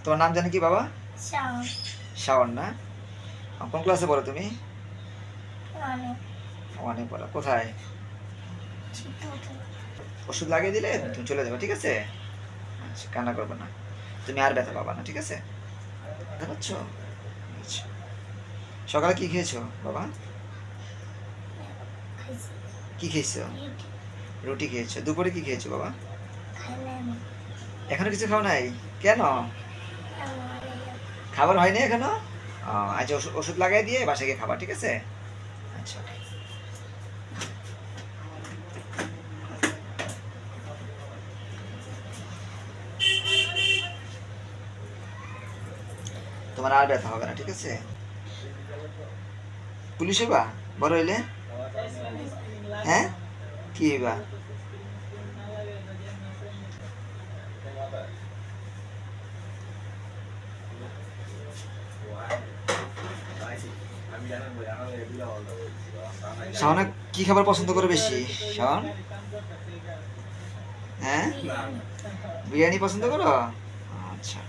তোমার নাম জানি কি বাবা? শাওন। শাওন না? কোন ক্লাসে পড়ো তুমি? অনেক অনেক পড়া। কোথায়? ছোট। ওষুধ লাগিয়ে দিলে তুমি চলে যাবে, ঠিক আছে? আচ্ছা, কান্না করবে না। তুমি আর ব্যথা পাবা না, ঠিক আছে? ব্যথা পাচ্ছ? আচ্ছা। সকালে কি খেয়েছো বাবা? খাইছি। কি খেয়েছো? রুটি রুটি খেয়েছো। দুপুরে কি খেয়েছো বাবা? খাই না আমি। এখনো কিছু খাও নাই? কেন? আমার খাবার হয়নি এখনো? আচ্ছা, ওষুধ লাগাই দিয়ে বাসায় গিয়ে খাবা, ঠিক আছে? আচ্ছা। তোমার আর ব্যথা হবে না, ঠিক আছে? পুলিশ হইবা বড় হইলে? হ্যাঁ, কি হইবা? শাওনা কি খাবার পছন্দ করে বেশি? শাওন, হ্যাঁ, বিরিয়ানি পছন্দ করো? আচ্ছা।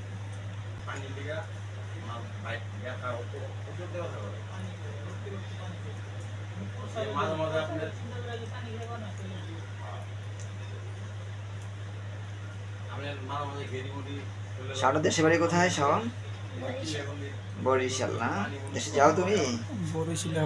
শাওনের দেশে বাড়ি কোথায় শাওন? বরিশাল। বরিশাল না? দেশে যাও তুমি? বরিশালে